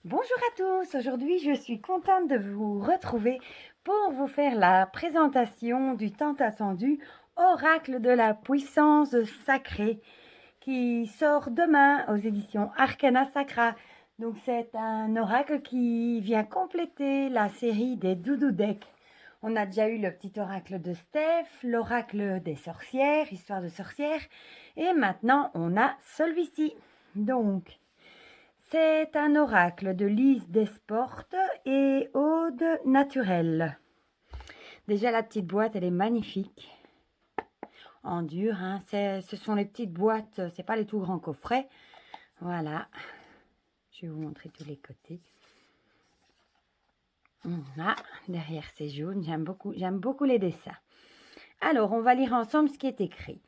Bonjour à tous, aujourd'hui je suis contente de vous retrouver pour vous faire la présentation du tant attendu Oracle de la puissance sacrée qui sort demain aux éditions Arcana Sacra. Donc c'est un oracle qui vient compléter la série des Doudou Decks. On a déjà eu le petit oracle de Steph, l'oracle des sorcières, histoire de sorcières, et maintenant on a celui-ci. Donc c'est un oracle de Lise Desportes et Aude Naturelle. Déjà, la petite boîte, elle est magnifique. En dur, hein. Ce sont les petites boîtes, c'est pas les tout grands coffrets. Voilà. Je vais vous montrer tous les côtés. Là, derrière c'est jaune. J'aime beaucoup les dessins. Alors, on va lire ensemble ce qui est écrit.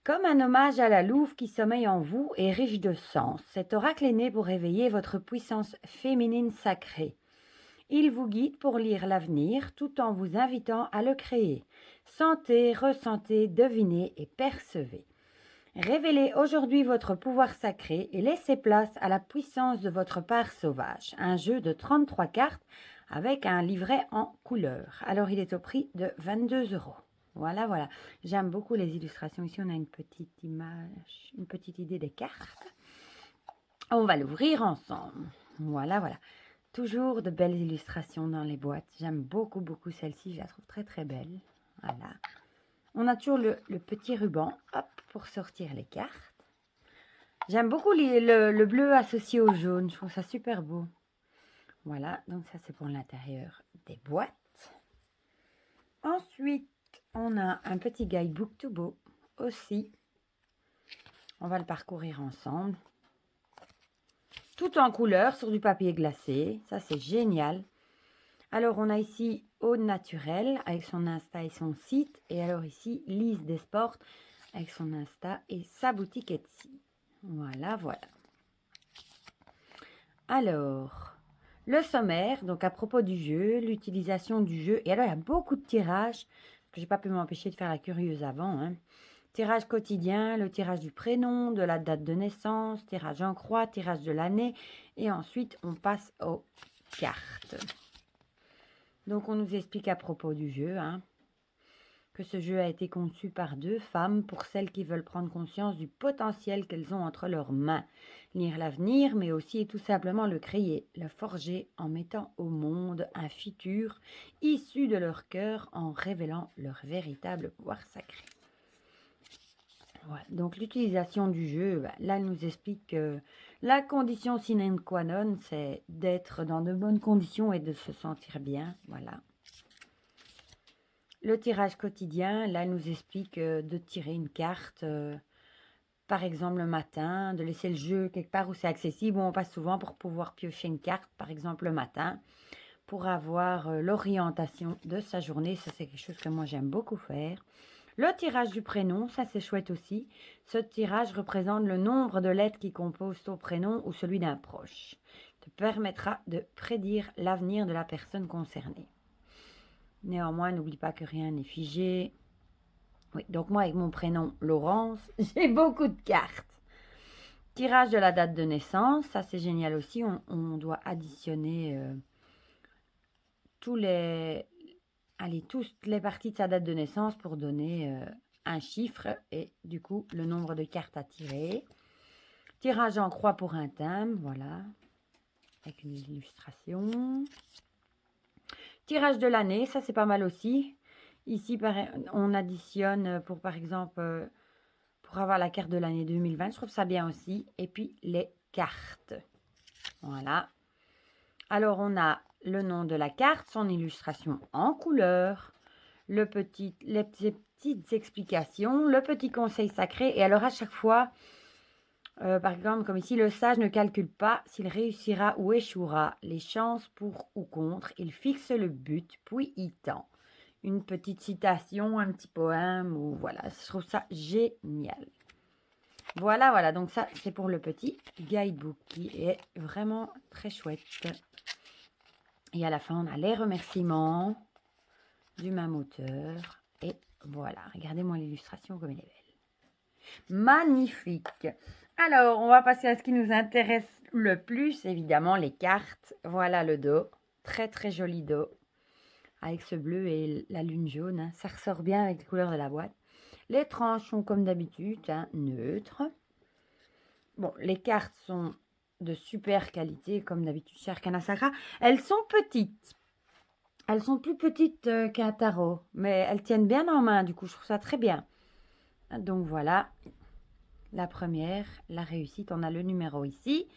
Comme un hommage à la louve qui sommeille en vous et riche de sens, cet oracle est né pour réveiller votre puissance féminine sacrée. Il vous guide pour lire l'avenir tout en vous invitant à le créer. Sentez, ressentez, devinez et percevez. Révélez aujourd'hui votre pouvoir sacré et laissez place à la puissance de votre part sauvage. Un jeu de 33 cartes avec un livret en couleur. Alors il est au prix de 22 €. Voilà, voilà. J'aime beaucoup les illustrations. Ici, on a une petite image, une petite idée des cartes. On va l'ouvrir ensemble. Voilà, voilà. Toujours de belles illustrations dans les boîtes. J'aime beaucoup celle-ci. Je la trouve très, très belle. Voilà. On a toujours le petit ruban, hop, pour sortir les cartes. J'aime beaucoup le bleu associé au jaune. Je trouve ça super beau. Voilà, donc ça, c'est pour l'intérieur des boîtes. Ensuite, on a un petit guidebook tout beau aussi. On va le parcourir ensemble. Tout en couleur sur du papier glacé. Ça, c'est génial. Alors, on a ici Aude Naturelle avec son Insta et son site. Et alors ici, Lise Desportes avec son Insta et sa boutique Etsy. Voilà, voilà. Alors, le sommaire, donc à propos du jeu, l'utilisation du jeu. Et alors, il y a beaucoup de tirages, que j'ai pas pu m'empêcher de faire la curieuse avant. Hein. Tirage quotidien, le tirage du prénom, de la date de naissance, tirage en croix, tirage de l'année. Et ensuite, on passe aux cartes. Donc, on nous explique à propos du jeu, hein, que ce jeu a été conçu par 2 femmes pour celles qui veulent prendre conscience du potentiel qu'elles ont entre leurs mains. Lire l'avenir, mais aussi et tout simplement le créer, le forger en mettant au monde un futur issu de leur cœur en révélant leur véritable pouvoir sacré. Voilà. Donc l'utilisation du jeu, là, elle nous explique que la condition sine qua non, c'est d'être dans de bonnes conditions et de se sentir bien. Voilà. Le tirage quotidien, là, elle nous explique de tirer une carte, par exemple le matin, de laisser le jeu quelque part où c'est accessible, où on passe souvent pour pouvoir piocher une carte, par exemple le matin, pour avoir l'orientation de sa journée. Ça, c'est quelque chose que moi, j'aime beaucoup faire. Le tirage du prénom, ça c'est chouette aussi. Ce tirage représente le nombre de lettres qui composent ton prénom ou celui d'un proche. Te permettra de prédire l'avenir de la personne concernée. Néanmoins, n'oublie pas que rien n'est figé. Oui, donc moi avec mon prénom Laurence, j'ai beaucoup de cartes. Tirage de la date de naissance, ça c'est génial aussi. On doit additionner toutes les parties de sa date de naissance pour donner un chiffre et du coup le nombre de cartes à tirer. Tirage en croix pour un thème, voilà, avec une illustration. Tirage de l'année, ça c'est pas mal aussi. Ici, on additionne pour par exemple, pour avoir la carte de l'année 2020, je trouve ça bien aussi. Et puis les cartes, voilà. Alors on a le nom de la carte, son illustration en couleur, les petites explications, le petit conseil sacré. Et alors à chaque fois, par exemple comme ici, le sage ne calcule pas s'il réussira ou échouera, les chances pour ou contre, il fixe le but, puis il tend. Une petite citation, un petit poème, ou voilà, je trouve ça génial. Voilà, voilà, donc ça c'est pour le petit guidebook qui est vraiment très chouette. Et à la fin, on a les remerciements du même auteur. Et voilà, regardez-moi l'illustration comme elle est belle. Magnifique. Alors, on va passer à ce qui nous intéresse le plus, évidemment, les cartes. Voilà le dos. Très, très joli dos. Avec ce bleu et la lune jaune. Hein. Ça ressort bien avec les couleurs de la boîte. Les tranches sont comme d'habitude, hein, neutres. Bon, les cartes sont de super qualité, comme d'habitude chez Arcana Sacra. Elles sont petites. Elles sont plus petites qu'un tarot, mais elles tiennent bien en main, du coup, je trouve ça très bien. Donc voilà, la première, la réussite, on a le numéro ici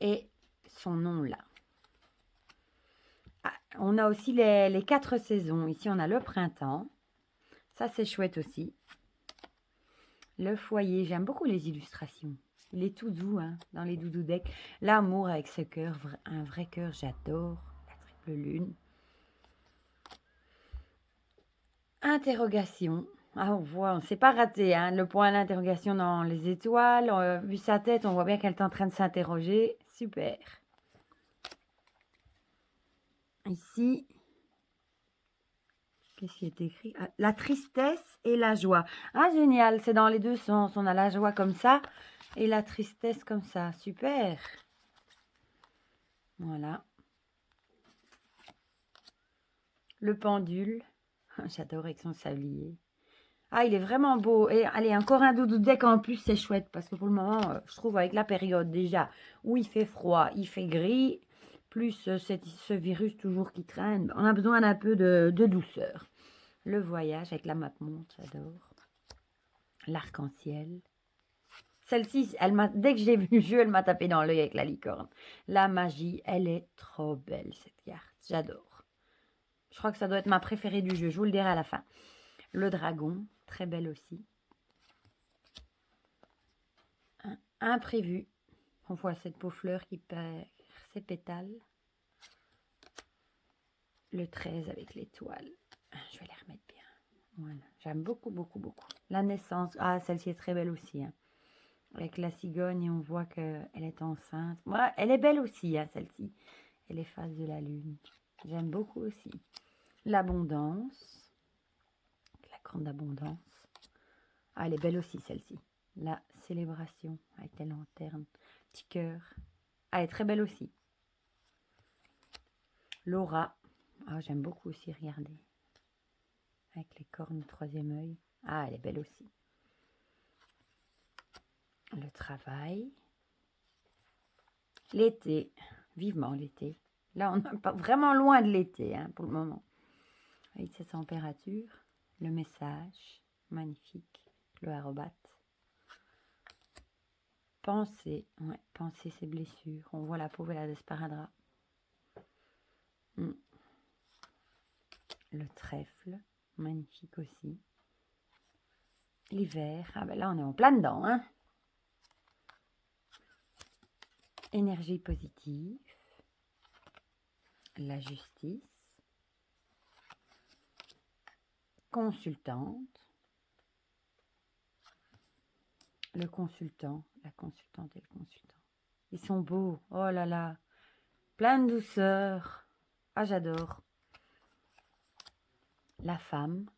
et son nom là. Ah, on a aussi les 4 saisons. Ici, on a le printemps. Ça, c'est chouette aussi. Le foyer, j'aime beaucoup les illustrations. Il est tout doux, hein, dans les doudou decks. L'amour avec ce cœur, un vrai cœur, j'adore. La triple lune. Interrogation. Ah, on voit, on ne s'est pas raté, hein, le point d'interrogation dans les étoiles. Vu sa tête, on voit bien qu'elle est en train de s'interroger. Super. Ici, qu'est-ce qui est écrit? Ah, la tristesse et la joie. Ah, génial, c'est dans les deux sens. On a la joie comme ça et la tristesse comme ça. Super. Voilà. Le pendule. J'adore avec son sablier. Ah, il est vraiment beau. Et allez, encore un doudou deck en plus, c'est chouette. Parce que pour le moment, je trouve avec la période déjà où il fait froid, il fait gris, plus ce virus toujours qui traîne, on a besoin d'un peu de douceur. Le voyage avec la map montre, j'adore. L'arc-en-ciel. Celle-ci, dès que j'ai vu le jeu, elle m'a tapé dans l'œil avec la licorne. La magie, elle est trop belle, cette carte. J'adore. Je crois que ça doit être ma préférée du jeu. Je vous le dirai à la fin. Le dragon, très belle aussi. Imprévu. On voit cette peau fleur qui perd ses pétales. Le 13 avec l'étoile. Je vais les remettre bien. Voilà. J'aime beaucoup, beaucoup, beaucoup. La naissance. Ah, celle-ci est très belle aussi. Hein. Avec la cigogne, on voit qu'elle est enceinte. Ouais, elle est belle aussi, hein, celle-ci. Elle est face de la lune. J'aime beaucoup aussi. L'abondance. La grande abondance. Ah, elle est belle aussi, celle-ci. La célébration avec des lanternes. Petit cœur. Ah, elle est très belle aussi. L'aura. Ah, j'aime beaucoup aussi, regardez. Avec les cornes au troisième œil. Ah, elle est belle aussi. Le travail. L'été. Vivement l'été. Là, on n'est pas vraiment loin de l'été, hein, pour le moment. Avec cette température. Le message. Magnifique. Le arobate. Penser. Ouais, penser ses blessures. On voit la pauvre et la desparadrap. Le trèfle. Magnifique aussi. L'hiver. Ah ben là, on est en plein dedans, hein. Énergie positive. La justice. Consultante. Le consultant. La consultante et le consultant. Ils sont beaux. Oh là là. Plein de douceur. Ah, j'adore. La femme.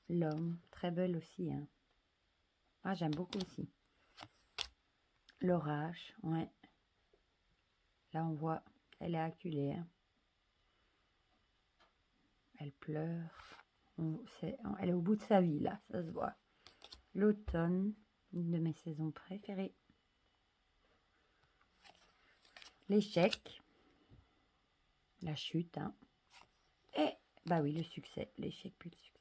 L'homme. Très belle aussi. Hein. Ah, j'aime beaucoup aussi. L'orage. Ouais. Là, on voit. Elle est acculée. Hein. Elle pleure. Elle est au bout de sa vie, là. Ça se voit. L'automne. Une de mes saisons préférées. L'échec. La chute. Hein. Et, bah oui, le succès. L'échec puis le succès.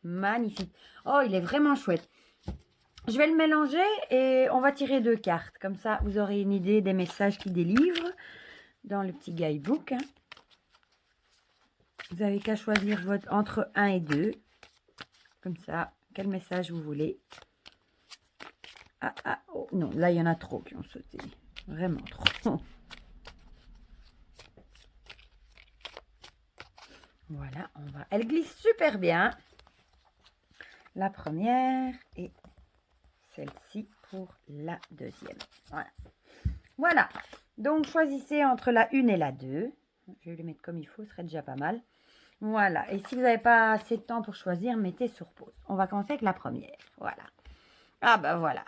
Magnifique. Oh, il est vraiment chouette. Je vais le mélanger et on va tirer 2 cartes. Comme ça, vous aurez une idée des messages qu'il délivre dans le petit guidebook. Hein. Vous n'avez qu'à choisir entre 1 et 2. Comme ça, quel message vous voulez. Ah, oh, non, là, il y en a trop qui ont sauté. Vraiment trop. Voilà, elle glisse super bien. La première et celle-ci pour la deuxième. Voilà. Donc, choisissez entre la 1 et la 2. Je vais les mettre comme il faut, ce serait déjà pas mal. Voilà. Et si vous n'avez pas assez de temps pour choisir, mettez sur pause. On va commencer avec la première. Voilà. Ah ben voilà.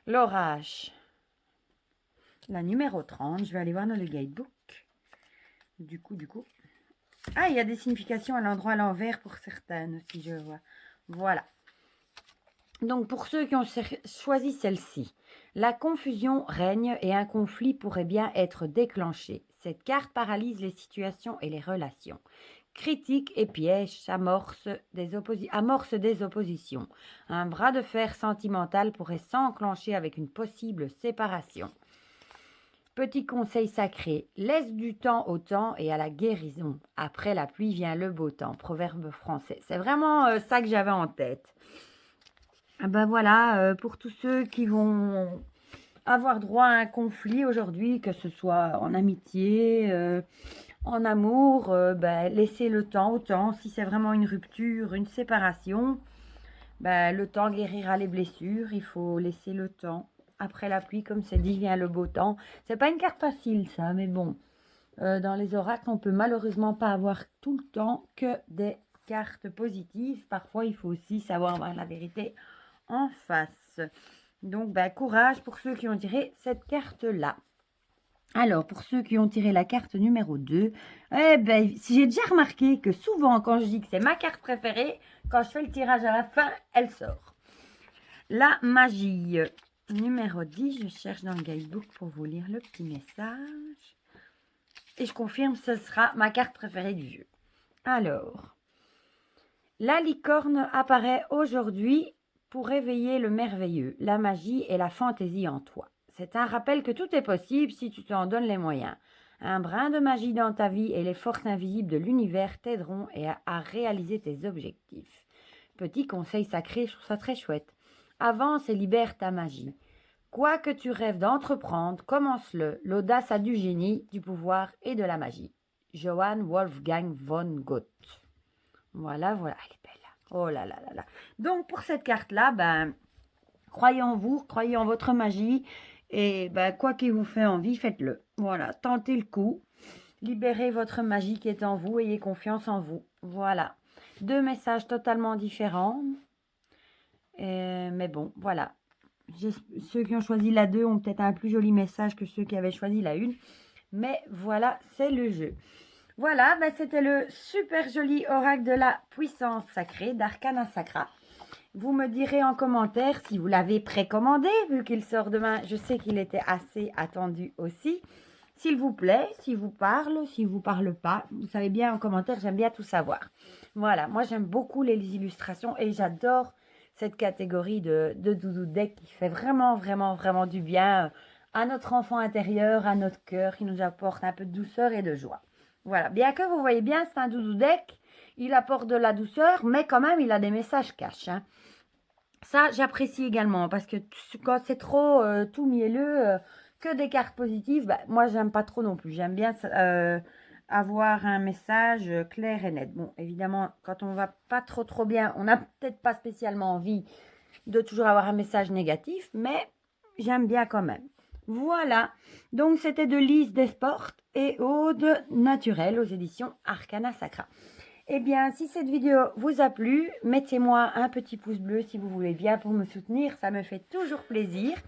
L'orage. La numéro 30. Je vais aller voir dans le guidebook. Du coup. Ah, il y a des significations à l'endroit à l'envers pour certaines aussi, je vois. Voilà. Donc, pour ceux qui ont choisi celle-ci, la confusion règne et un conflit pourrait bien être déclenché. Cette carte paralyse les situations et les relations. Critique et piège amorce des oppositions. Un bras de fer sentimental pourrait s'enclencher avec une possible séparation. Petit conseil sacré, laisse du temps au temps et à la guérison. Après la pluie vient le beau temps. Proverbe français. C'est vraiment ça que j'avais en tête. Ben voilà, pour tous ceux qui vont avoir droit à un conflit aujourd'hui, que ce soit en amitié, en amour, ben, laissez le temps au temps. Si c'est vraiment une rupture, une séparation, ben, le temps guérira les blessures. Il faut laisser le temps. Après la pluie, comme c'est dit, vient le beau temps. C'est pas une carte facile, ça, mais bon. Dans les oracles, on peut malheureusement pas avoir tout le temps que des cartes positives. Parfois, il faut aussi savoir voir la vérité en face. Donc, ben, courage pour ceux qui ont tiré cette carte-là. Alors, pour ceux qui ont tiré la carte numéro 2, eh ben, j'ai déjà remarqué que souvent, quand je dis que c'est ma carte préférée, quand je fais le tirage à la fin, elle sort. La magie. Numéro 10, je cherche dans le guidebook pour vous lire le petit message. Et je confirme, ce sera ma carte préférée du jeu. Alors, la licorne apparaît aujourd'hui pour réveiller le merveilleux, la magie et la fantaisie en toi. C'est un rappel que tout est possible si tu t'en donnes les moyens. Un brin de magie dans ta vie et les forces invisibles de l'univers t'aideront à réaliser tes objectifs. Petit conseil sacré, je trouve ça très chouette. Avance et libère ta magie. Quoi que tu rêves d'entreprendre, commence-le. L'audace a du génie, du pouvoir et de la magie. Johann Wolfgang von Goethe. Voilà, elle est belle. Oh là là là là. Donc, pour cette carte-là, ben, croyez en vous, croyez en votre magie. Et ben, quoi qu'il vous fait envie, faites-le. Voilà, tentez le coup. Libérez votre magie qui est en vous. Ayez confiance en vous. Voilà. 2 messages totalement différents. Mais bon, voilà. Ceux qui ont choisi la 2 ont peut-être un plus joli message que ceux qui avaient choisi la 1. Mais voilà, c'est le jeu. Voilà, ben c'était le super joli oracle de la puissance sacrée d'Arcana Sacra. Vous me direz en commentaire si vous l'avez précommandé, vu qu'il sort demain. Je sais qu'il était assez attendu aussi. S'il vous plaît, s'il vous parle, s'il ne vous parle pas, vous savez bien en commentaire, j'aime bien tout savoir. Voilà, moi j'aime beaucoup les illustrations et j'adore cette catégorie de doudou deck qui fait vraiment, vraiment, vraiment du bien à notre enfant intérieur, à notre cœur, qui nous apporte un peu de douceur et de joie. Voilà, bien que vous voyez bien, c'est un doudou deck, il apporte de la douceur, mais quand même, il a des messages cachés. Hein. Ça, j'apprécie également, parce que quand c'est trop tout mielleux, que des cartes positives, bah, moi, j'aime pas trop non plus. J'aime bien avoir un message clair et net. Bon, évidemment, quand on va pas trop bien, on n'a peut-être pas spécialement envie de toujours avoir un message négatif, mais j'aime bien quand même. Voilà, donc c'était de Lise Desportes et Aude Naturelle aux éditions Arcana Sacra. Eh bien, si cette vidéo vous a plu, mettez-moi un petit pouce bleu si vous voulez bien pour me soutenir, ça me fait toujours plaisir.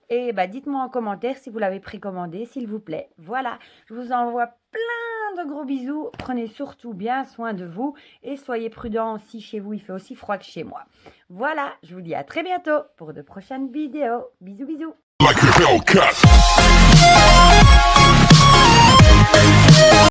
Et bah, dites-moi en commentaire si vous l'avez précommandé, s'il vous plaît. Voilà, je vous envoie plein de gros bisous. Prenez surtout bien soin de vous et soyez prudents si chez vous il fait aussi froid que chez moi. Voilà, je vous dis à très bientôt pour de prochaines vidéos. Bisous, bisous. Like a Hellcat.